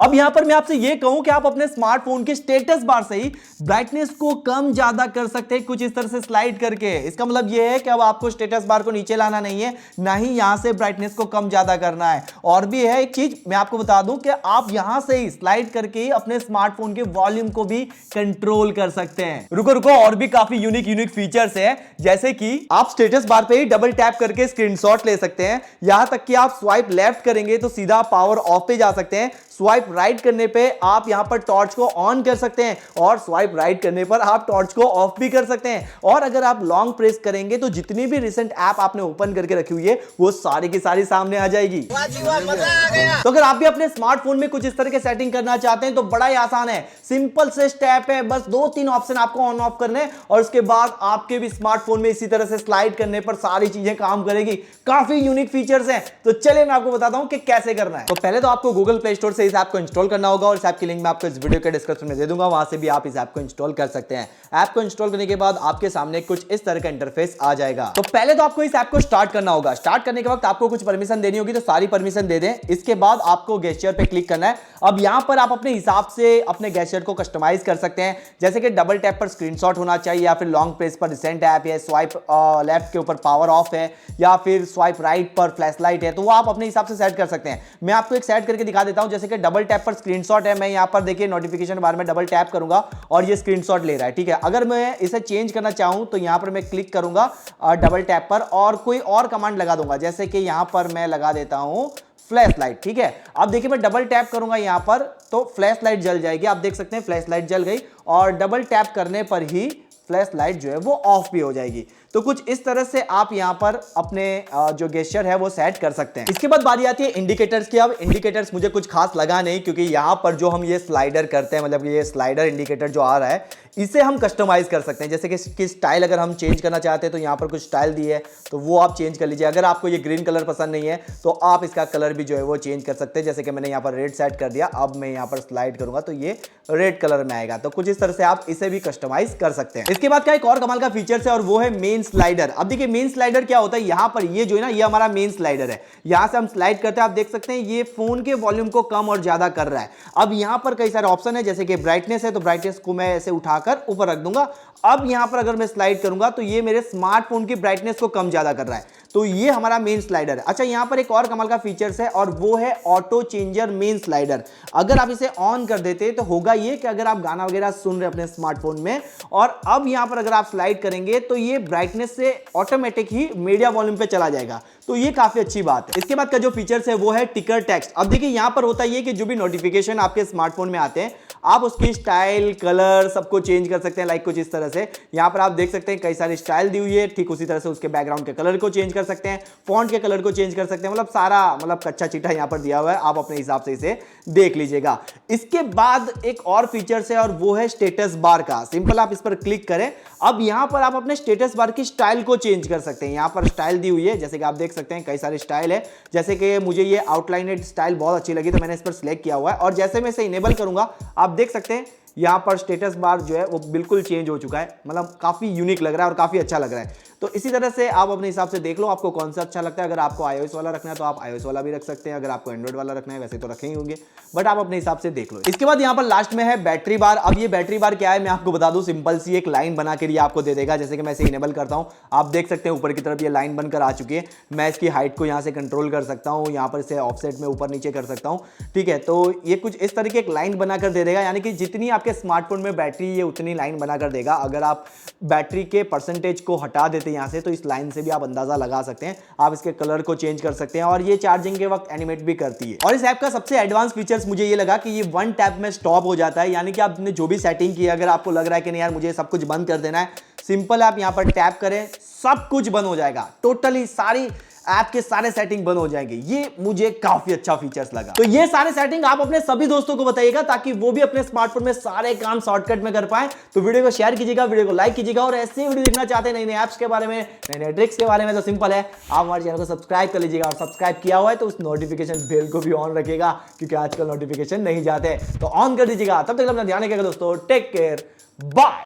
अब यहां पर मैं आपसे यह कहूं कि आप अपने स्मार्टफोन के स्टेटस बार से ही ब्राइटनेस को कम ज्यादा कर सकते हैं, कुछ इस तरह से स्लाइड करके। इसका मतलब यह है कि अब आपको स्टेटस बार को नीचे लाना नहीं है, ना ही यहां से ब्राइटनेस को कम ज्यादा करना है। और भी है एक चीज मैं आपको बता दूं कि आप यहां से ही स्लाइड करके अपने स्मार्टफोन के वॉल्यूम को भी कंट्रोल कर सकते हैं। रुको रुको, और भी काफी यूनिक फीचर्स है, जैसे कि आप स्टेटस बार पे ही डबल टैप करके स्क्रीनशॉट ले सकते हैं। यहां तक कि आप स्वाइप लेफ्ट करेंगे तो सीधा पावर ऑफ पे जा सकते हैं, स्वाइप राइट करने पे आप यहां पर टॉर्च को ऑन कर सकते हैं, और स्वाइप राइट करने पर आप टॉर्च को ऑफ भी कर सकते हैं। और अगर आप लॉन्ग प्रेस करेंगे तो जितनी भी रिसेंट ऐप आपने ओपन करके रखी हुई है वो सारी की सारी सामने आ जाएगी। मजा आ गया। तो अगर आप भी अपने स्मार्टफोन में कुछ इस तरह के सेटिंग करना चाहते हैं तो बड़ा ही आसान है, सिंपल से स्टेप है, बस 2-3 ऑप्शन आपको ऑन ऑफ करने हैं और उसके बाद आपके भी स्मार्टफोन में इसी तरह से स्लाइड करने पर सारी चीजें काम करेगी। काफी यूनिक फीचर्स हैं, तो चलिए मैं आपको बताता हूं कि कैसे करना है। तो पहले तो आपको गूगल प्ले स्टोर से इस ऐप को इंस्टॉल करना होगा, और इस ऐप की लिंक मैं आपको इस वीडियो के डिस्क्रिप्शन में दे दूंगा, वहां से भी आप इस ऐप को इंस्टॉल कर सकते हैं। ऐप को इंस्टॉल करने के बाद आपके सामने कुछ इस तरह का इंटरफेस आ जाएगा। तो पहले तो आपको इस ऐप को स्टार्ट करना होगा। स्टार्ट करने के वक्त आपको कुछ परमिशन देनी होगी, तो सारी परमिशन दे दें। इसके बाद आपको गेस्चर पे क्लिक करना है। अब यहां पर आप अपने हिसाब से अपने गेस्चर को कस्टमाइज कर सकते हैं, जैसे कि डबल टैप पर स्क्रीनशॉट होना चाहिए, या फिर लॉन्ग प्रेस पर रिसेंट ऐप है, स्वाइप लेफ्ट के ऊपर पावर ऑफ है, या फिर स्वाइप राइट पर फ्लैश लाइट है, तो वो आप अपने हिसाब से सेट कर सकते हैं। मैं आपको एक सेट करके दिखा देता हूं, जैसे कि डबल टैप पर स्क्रीनशॉट है, मैं यहां पर देखिए नोटिफिकेशन बार में डबल टैप करूंगा और ये स्क्रीनशॉट ले रहा है, ठीक है। अगर मैं इसे चेंज करना चाहूं तो यहां पर मैं क्लिक करूंगा डबल टैप पर और कोई और कमांड लगा दूंगा, जैसे कि यहां पर मैं लगा देता हूं फ्लैश लाइट, ठीक है। अब देखिए मैं डबल टैप करूंगा यहां पर तो फ्लैश लाइट जल जाएगी, आप देख सकते हैं फ्लैश लाइट जल गई, और डबल टैप करने पर ही फ्लैश लाइट जो है वो ऑफ भी हो जाएगी। तो कुछ इस तरह से आप यहां पर अपने जो गेस्चर है वो सेट कर सकते हैं। इसके बाद बारी आती है इंडिकेटर्स की। अब इंडिकेटर्स मुझे कुछ खास लगा नहीं, क्योंकि यहां पर जो हम ये स्लाइडर करते हैं, मतलब ये स्लाइडर इंडिकेटर जो आ रहा है, इसे हम कस्टमाइज कर सकते हैं। जैसे कि स्टाइल अगर हम चेंज करना चाहते हैं तो यहां पर कुछ स्टाइल दी है, तो वो आप चेंज कर लीजिए। अगर आपको ये ग्रीन कलर पसंद नहीं है तो आप इसका कलर भी जो है वो चेंज कर सकते हैं, जैसे कि मैंने यहां पर रेड सेट कर दिया। अब मैं यहां पर स्लाइड करूंगा तो ये रेड कलर में आएगा। तो कुछ इस तरह से आप इसे भी कस्टमाइज कर सकते हैं। इसके बाद क्या एक और कमाल का फीचर है, और वो है मेन स्लाइडर। अब देखिए मेन स्लाइडर क्या होता है, यहां पर ये जो है ना, ये हमारा मेन स्लाइडर है। यहां से हम स्लाइड करते हैं, आप देख सकते हैं ये फोन के वॉल्यूम को कम और ज्यादा कर रहा है। अब यहां पर कई सारे ऑप्शन है, जैसे कि ब्राइटनेस है, तो ब्राइटनेस को मैं ऐसे उठाकर ऊपर रख दूंगा। अब यहां पर अगर मैं स्लाइड करूंगा तो ये मेरे स्मार्टफोन की ब्राइटनेस को कम ज्यादा कर रहा है। तो ये हमारा मेन स्लाइडर है। अच्छा, यहां पर एक और कमाल का फीचर्स है, और वो है ऑटो चेंजर मेन स्लाइडर। अगर आप इसे ऑन कर देते तो होगा ये कि अगर आप गाना वगैरह सुन रहे अपने स्मार्टफोन में, और अब यहां पर अगर आप स्लाइड करेंगे तो ये ब्राइटनेस से ऑटोमेटिक ही मीडिया वॉल्यूम पे चला जाएगा। तो ये काफी अच्छी बात है। इसके बाद का जो फीचर्स है वो है टिकर टेक्स्ट। अब देखिए यहां पर होता है कि जो भी नोटिफिकेशन आपके स्मार्टफोन में आते हैं, आप उसकी स्टाइल, कलर सबको चेंज कर सकते हैं, लाइक कुछ इस तरह से। यहां पर आप देख सकते हैं कई सारी स्टाइल दी हुई है, ठीक उसी तरह से उसके बैकग्राउंड के कलर को चेंज कर सकते हैं, फॉन्ट के कलर को चेंज कर सकते हैं, मतलब सारा कच्चा चिट्ठा यहां पर दिया हुआ है, आप अपने हिसाब से इसे देख लीजिएगा। इसके बाद एक और फीचर्स है, और वो है स्टेटस बार का। सिंपल आप इस पर क्लिक करें। अब यहां पर आप अपने स्टेटस बार की स्टाइल को चेंज कर सकते हैं। यहां पर स्टाइल दी हुई है, जैसे कि आप देख सकते हैं कई सारी स्टाइल है, जैसे कि मुझे ये आउटलाइनेड स्टाइल बहुत अच्छी लगी तो मैंने इस पर सिलेक्ट किया हुआ है, और जैसे मैं इसे इनेबल करूंगा आप देख सकते हैं यहां पर स्टेटस बार जो है वो बिल्कुल चेंज हो चुका है, मतलब काफी यूनिक लग रहा है और काफी अच्छा लग रहा है। तो इसी तरह से आप अपने हिसाब से देख लो आपको कौन सा अच्छा लगता है। अगर आपको iOS वाला रखना है तो आप iOS वाला भी रख सकते हैं, अगर आपको एंड्रॉइड वाला रखना है, वैसे तो रखे ही होंगे, बट आप अपने हिसाब से देख लो। इसके बाद यहां पर लास्ट में है बैटरी बार। अब ये बैटरी बार क्या है मैं आपको बता दूं, सिंपल सी एक लाइन बना के ये आपको दे देगा। जैसे कि मैं इसे इनेबल करता हूं, आप देख सकते हैं ऊपर की तरफ ये लाइन बनकर आ चुकी है। मैं इसकी हाइट को यहां से कंट्रोल कर सकता हूं, यहां पर इसे ऑफसेट में ऊपर नीचे कर सकता हूं, ठीक है। तो ये कुछ इस तरीके एक लाइन बनाकर दे देगा, यानी कि जितनी आपके स्मार्टफोन में बैटरी ये उतनी लाइन बनाकर देगा। अगर आप बैटरी के परसेंटेज को हटा देते यहां से तो इस लाइन से भी आप अंदाजा लगा सकते हैं। आप इसके कलर को चेंज कर सकते हैं, और ये चार्जिंग के वक्त एनिमेट भी करती है। और इस ऐप का सबसे एडवांस फीचर्स मुझे ये लगा कि ये वन टैप में स्टॉप हो जाता है, यानी कि आपने जो भी सेटिंग की है, अगर आपको लग रहा है कि नहीं यार मुझे सब कुछ बंद कर देना है, सिंपल आप यहां पर टैप करें, सब कुछ बंद हो जाएगा, टोटली सारी ऐप के सारे सेटिंग बंद हो जाएंगे। ये मुझे काफी अच्छा फीचर्स लगा। तो ये सारे सेटिंग आप अपने सभी दोस्तों को बताइएगा ताकि वो भी अपने स्मार्टफोन में सारे काम शॉर्टकट में कर पाए। तो वीडियो को शेयर कीजिएगा, वीडियो को लाइक कीजिएगा, और ऐसे वीडियो देखना चाहते हैं नई नई ऐप्स के बारे में, नए नए ट्रिक्स के बारे में, तो सिंपल है आप हमारे चैनल को सब्सक्राइब कर लीजिएगा, और सब्सक्राइब किया हुआ है तो उस नोटिफिकेशन बेल को भी ऑन रखिएगा, क्योंकि आजकल नोटिफिकेशन नहीं जाते, तो ऑन कर दीजिएगा। तब तक अपना ध्यान रखिएगा दोस्तों, टेक केयर, बाय।